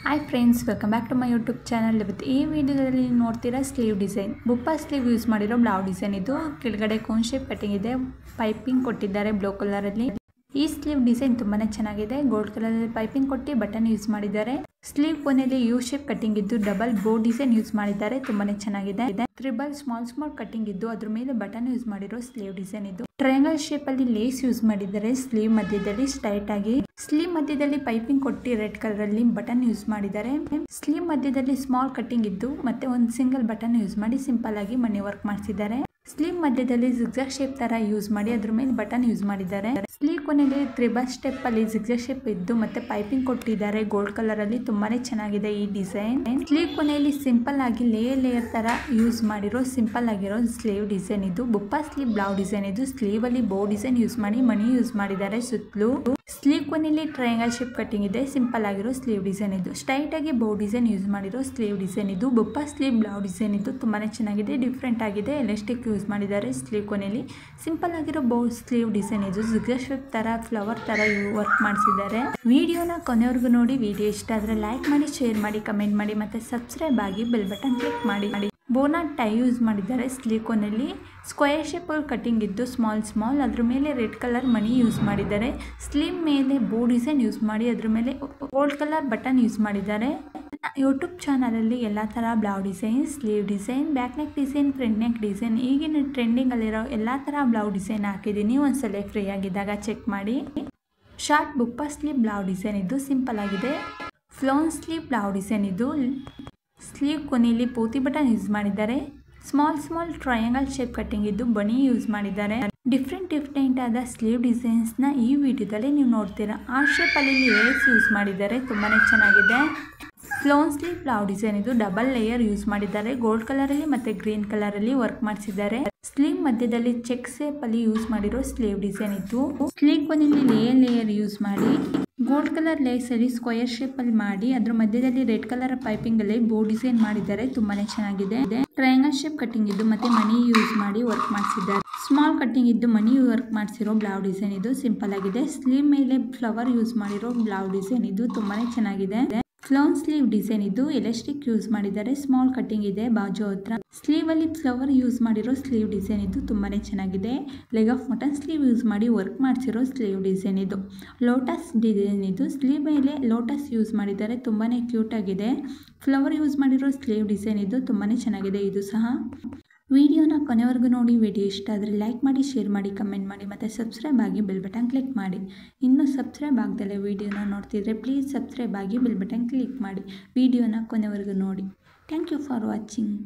Hi friends, welcome back to my YouTube channel. ಇವತ್ತು ಈ ವಿಡಿಯೋದಲ್ಲಿ ನೋಡ್ತೀರಾ sleeve design. Puff sleeve use ಮಾಡಿರೋ ಬ್ಲೌಸ್ ಡಿಸೈನ್ ಇದು. ಕೆಳಗಡೆ ಕೋನ್ ಶೇಪ್ ಕಟಿಂಗ್ ಇದೆ. ಪೈಪಿಂಗ್ ಕೊಟ್ಟಿದ್ದಾರೆ ಬ್ಲೂ ಕಲರ್ ಅಲ್ಲಿ. ಈ ಸ್ಲೀವ್ ಡಿಸೈನ್ ತುಂಬಾನೇ ಚೆನ್ನಾಗಿದೆ. ಗೋಲ್ಡ್ ಕಲರ್ ಅಲ್ಲಿ ಪೈಪಿಂಗ್ ಕೊಟ್ಟಿ ಬಟನ್ ಯೂಸ್ ಮಾಡಿದ್ದಾರೆ. ಸ್ಲೀವ್ ಕೊನೆಯಲ್ಲಿ ಯು ಶೇಪ್ ಕಟಿಂಗ್ ಇದ್ದು ಡಬಲ್ ಬೋ ಡಿಸೈನ್ ಯೂಸ್ ಮಾಡಿದ್ದಾರೆ. ತುಂಬಾನೇ ಚೆನ್ನಾಗಿದೆ. ತ್ರಿಬಲ್ ಸ್ಮಾಲ್ ಕಟಿಂಗ್ ಇದ್ದು ಅದ್ರ ಮೇಲೆ ಬಟನ್ ಯೂಸ್ ಮಾಡಿರೋ ಸ್ಲೀವ್ ಡಿಸೈನ್ ಇದು. ಟ್ರಯಾಂಗಲ್ ಶೇಪ್ ಅಲ್ಲಿ ಲೇಸ್ ಯೂಸ್ ಮಾಡಿದ್ದಾರೆ. ಸ್ಲೀವ್ ಮಧ್ಯದಲ್ಲಿ ಸ್ಟ್ರೈಟ್ ಆಗಿ, ಸ್ಲೀವ್ ಮಧ್ಯದಲ್ಲಿ ಪೈಪಿಂಗ್ ಕೊಟ್ಟಿ ರೆಡ್ ಕಲರ್ ಅಲ್ಲಿ ಬಟನ್ ಯೂಸ್ ಮಾಡಿದ್ದಾರೆ. ಸ್ಲೀವ್ ಮಧ್ಯದಲ್ಲಿ ಸ್ಮಾಲ್ ಕಟಿಂಗ್ ಇದ್ದು ಮತ್ತೆ ಒಂದು ಸಿಂಗಲ್ ಬಟನ್ ಯೂಸ್ ಮಾಡಿ ಸಿಂಪಲ್ ಆಗಿ ಮಣಿ ವರ್ಕ್ ಮಾಡಿಸಿದ್ದಾರೆ. ಸ್ಲೀವ್ ಮಧ್ಯದಲ್ಲಿ ಜಿಗ್ಜಾಗ್ ಶೇಪ್ ತರ ಯೂಸ್ ಮಾಡಿ ಅದ್ರ ಮೇಲೆ ಬಟನ್ ಯೂಸ್ ಮಾಡಿದ್ದಾರೆ. ಸ್ಲೀವ್ ಕೊನೆಯಲ್ಲಿ ತ್ರಿಬಲ್ ಸ್ಟೆಪ್ ಅಲ್ಲಿ ಜಿಗ್ಜಾಗ್ ಶೇಪ್ ಇದ್ದು ಮತ್ತೆ ಪೈಪಿಂಗ್ ಕೊಟ್ಟಿದ್ದಾರೆ ಗೋಲ್ಡ್ ಕಲರ್ ಅಲ್ಲಿ. ತುಂಬಾನೇ ಚೆನ್ನಾಗಿದೆ ಈ ಡಿಸೈನ್. ಸ್ಲೀವ್ ಕೊನೆಯಲ್ಲಿ ಸಿಂಪಲ್ ಆಗಿ ಲೇಯರ್ ತರ ಯೂಸ್ ಮಾಡಿರೋ ಸಿಂಪಲ್ ಆಗಿರೋ ಸ್ಲೀವ್ ಡಿಸೈನ್ ಇದು. ಬುಪ್ಪ ಸ್ಲೀವ್ ಬ್ಲೌಸ್ ಡಿಸೈನ್ ಇದು. ಸ್ಲೀವ್ ಅಲ್ಲಿ ಬೋ ಡಿಸೈನ್ ಯೂಸ್ ಮಾಡಿ ಮಣಿ ಯೂಸ್ ಮಾಡಿದ್ದಾರೆ ಸುತ್ತಲೂ. ಸ್ಲೀವ್ ಕೊನೆಯಲ್ಲಿ ಟ್ರಯಾಂಗಲ್ ಶೇಪ್ ಕಟಿಂಗ್ ಇದೆ. ಸಿಂಪಲ್ ಆಗಿರೋ ಸ್ಲೀವ್ ಡಿಸೈನ್ ಇದು. ಸ್ಟ್ರೈಟ್ ಆಗಿ ಬೋ ಡಿಸೈನ್ ಯೂಸ್ ಮಾಡಿರೋ ಸ್ಲೀವ್ ಡಿಸೈನ್ ಇದು. ಬುಪ್ಪ ಸ್ಲೀವ್ ಬ್ಲೌಸ್ ಡಿಸೈನ್ ಇದು. ತುಂಬಾನೇ ಚೆನ್ನಾಗಿದೆ, ಡಿಫ್ರೆಂಟ್ ಆಗಿದೆ. ಎಲಾಸ್ಟಿಕ್ ಯೂಸ್ ಮಾಡಿದ್ದಾರೆ ಸ್ಲೀವ್ ಕೊನೆಯಲ್ಲಿ. ಸಿಂಪಲ್ ಆಗಿರೋ ಬೋ ಸ್ಲೀವ್ ಡಿಸೈನ್ ಇದು. ಜಿಗ್ಜಾಗ್ ಶೇಪ್ ತರ ಫ್ಲವರ್ ತರ ವರ್ಕ್ ಮಾಡಿಸಿದ್ದಾರೆ. ವಿಡಿಯೋನ ಕೊನೆವರೆಗೂ ನೋಡಿ. ವಿಡಿಯೋ ಇಷ್ಟ ಆದ್ರೆ ಲೈಕ್ ಮಾಡಿ, ಶೇರ್ ಮಾಡಿ, ಕಮೆಂಟ್ ಮಾಡಿ ಮತ್ತೆ ಸಬ್ಸ್ಕ್ರೈಬ್ ಆಗಿ ಬೆಲ್ ಬಟನ್ ಕ್ಲಿಕ್ ಮಾಡಿ. ಬೋನಾ ಟೈ ಯೂಸ್ ಮಾಡಿದ್ದಾರೆ ಸ್ಲೀವ್ ಕೊನೆಯಲ್ಲಿ. ಸ್ಕ್ವೇರ್ ಶೇಪ್ ಕಟಿಂಗ್ ಇದ್ದು ಸ್ಮಾಲ್ ಅದ್ರ ಮೇಲೆ ರೆಡ್ ಕಲರ್ ಮಣಿ ಯೂಸ್ ಮಾಡಿದ್ದಾರೆ. ಸ್ಲೀವ್ ಮೇಲೆ ಬೋ ಡಿಸೈನ್ ಯೂಸ್ ಮಾಡಿ ಅದ್ರ ಮೇಲೆ ಗೋಲ್ಡ್ ಕಲರ್ ಬಟನ್ ಯೂಸ್ ಮಾಡಿದ್ದಾರೆ. ಯೂಟ್ಯೂಬ್ ಚಾನಲಲ್ಲಿ ಎಲ್ಲ ಥರ blouse design, sleeve design, back neck design, front neck design, ಈಗಿನ ಟ್ರೆಂಡಿಂಗಲ್ಲಿರೋ ಎಲ್ಲ ಥರ ಬ್ಲೌಸ್ ಡಿಸೈನ್ ಹಾಕಿದ್ದೀನಿ. ಒಂದ್ಸಲ ಫ್ರೀ ಆಗಿದ್ದಾಗ ಚೆಕ್ ಮಾಡಿ. Short puff sleeve blouse design ಇದು. ಸಿಂಪಲ್ ಆಗಿದೆ. ಫ್ಲೋನ್ ಸ್ಲೀವ್ ಬ್ಲೌಸ್ ಡಿಸೈನ್ ಇದು. ಸ್ಲೀವ್ ಕೊನೆಯಲ್ಲಿ ಪೂತಿ ಬಟನ್ ಯೂಸ್ ಮಾಡಿದ್ದಾರೆ. ಸ್ಮಾಲ್ ಟ್ರಯಾಂಗಲ್ ಶೇಪ್ ಕಟಿಂಗ್ ಇದ್ದು ಬನಿ ಯೂಸ್ ಮಾಡಿದ್ದಾರೆ. ಡಿಫ್ರೆಂಟ್ ಆದ ಸ್ಲೀವ್ ಡಿಸೈನ್ಸ್ನ ಈ ವಿಡಿಯೋದಲ್ಲಿ ನೀವು ನೋಡ್ತೀರಾ. ಆ ಶೇಪಲ್ಲಿ ಲೇಸ್ ಯೂಸ್ ಮಾಡಿದ್ದಾರೆ. ತುಂಬಾನೇ ಚೆನ್ನಾಗಿದೆ. ಫ್ಲೋನ್ ಸ್ಲೀವ್ ಬ್ಲೌಸ್ ಡಿಸೈನ್ ಇದು. ಡಬಲ್ ಲೇಯರ್ ಯೂಸ್ ಮಾಡಿದ್ದಾರೆ. ಗೋಲ್ಡ್ ಕಲರ್ ಅಲ್ಲಿ ಮತ್ತೆ ಗ್ರೀನ್ ಕಲರ್ ಅಲ್ಲಿ ವರ್ಕ್ ಮಾಡಿಸಿದ್ದಾರೆ. ಸ್ಲೀವ್ ಮಧ್ಯದಲ್ಲಿ ಚೆಕ್ ಶೇಪ್ ಅಲ್ಲಿ ಯೂಸ್ ಮಾಡಿರೋ ಸ್ಲೀವ್ ಡಿಸೈನ್ ಇತ್ತು. ಸ್ಲೀವ್ ಕೊನೆಯಲ್ಲಿ ಲೇಯರ್ ಯೂಸ್ ಮಾಡಿ ಗೋಲ್ಡ್ ಕಲರ್ ಲೇಸ್ ಅಲ್ಲಿ ಸ್ಕ್ವೇರ್ ಶೇಪ್ ಅಲ್ಲಿ ಮಾಡಿ ಅದ್ರ ಮಧ್ಯದಲ್ಲಿ ರೆಡ್ ಕಲರ್ ಪೈಪಿಂಗ್ ಅಲ್ಲಿ ಬೋ ಡಿಸೈನ್ ಮಾಡಿದ್ದಾರೆ. ತುಂಬಾನೇ ಚೆನ್ನಾಗಿದೆ. ಟ್ರಯಾಂಗಲ್ ಶೇಪ್ ಕಟಿಂಗ್ ಇದ್ದು ಮತ್ತೆ ಮಣಿ ಯೂಸ್ ಮಾಡಿ ವರ್ಕ್ ಮಾಡಿಸಿದ್ದಾರೆ. ಸ್ಮಾಲ್ ಕಟಿಂಗ್ ಇದ್ದು ಮಣಿ ವರ್ಕ್ ಮಾಡಿಸಿರೋ ಬ್ಲೌಸ್ ಡಿಸೈನ್ ಇದು. ಸಿಂಪಲ್ ಆಗಿದೆ. ಸ್ಲೀವ್ ಮೇಲೆ ಫ್ಲವರ್ ಯೂಸ್ ಮಾಡಿರೋ ಬ್ಲೌಸ್ ಡಿಸೈನ್ ಇದು. ತುಂಬಾನೇ ಚೆನ್ನಾಗಿದೆ. ಫ್ಲೋನ್ ಸ್ಲೀವ್ ಡಿಸೈನ್ ಇದು. ಎಲಾಸ್ಟಿಕ್ ಯೂಸ್ ಮಾಡಿದ್ದಾರೆ. ಸ್ಮಾಲ್ ಕಟಿಂಗ್ ಇದೆ ಬಾಜು ಹತ್ರ. ಸ್ಲೀವ್ ಅಲ್ಲಿ ಫ್ಲವರ್ ಯೂಸ್ ಮಾಡಿರೋ ಸ್ಲೀವ್ ಡಿಸೈನ್ ಇದು. ತುಂಬಾನೇ ಚೆನ್ನಾಗಿದೆ. Leg of mutton sleeve use ಮಾಡಿ ವರ್ಕ್ ಮಾಡಿಸಿರೋ ಸ್ಲೀವ್ ಡಿಸೈನ್ ಇದು. ಲೋಟಸ್ ಡಿಸೈನ್ ಇದು. ಸ್ಲೀವ್ ಮೇಲೆ ಲೋಟಸ್ ಯೂಸ್ ಮಾಡಿದ್ದಾರೆ. ತುಂಬಾನೇ ಕ್ಯೂಟ್ ಆಗಿದೆ. ಫ್ಲವರ್ ಯೂಸ್ ಮಾಡಿರೋ ಸ್ಲೀವ್ ಡಿಸೈನ್ ಇದು. ತುಂಬಾನೇ ಚೆನ್ನಾಗಿದೆ ಇದು ಸಹ. ವಿಡಿಯೋನ ಕೊನೆವರೆಗೂ ನೋಡಿ. ವಿಡಿಯೋ ಇಷ್ಟ ಆದರೆ ಲೈಕ್ ಮಾಡಿ, ಶೇರ್ ಮಾಡಿ, ಕಮೆಂಟ್ ಮಾಡಿ ಮತ್ತು ಸಬ್ಸ್ಕ್ರೈಬ್ ಆಗಿ ಬೆಲ್ ಬಟನ್ ಕ್ಲಿಕ್ ಮಾಡಿ. ಇನ್ನೂ ಸಬ್ಸ್ಕ್ರೈಬ್ ಆಗದಲ್ಲೇ ವಿಡಿಯೋನ ನೋಡ್ತಿದ್ರೆ ಪ್ಲೀಸ್ ಸಬ್ಸ್ಕ್ರೈಬ್ ಆಗಿ ಬೆಲ್ ಬಟನ್ ಕ್ಲಿಕ್ ಮಾಡಿ. ವಿಡಿಯೋನ ಕೊನೆವರೆಗೂ ನೋಡಿ. Thank you for watching.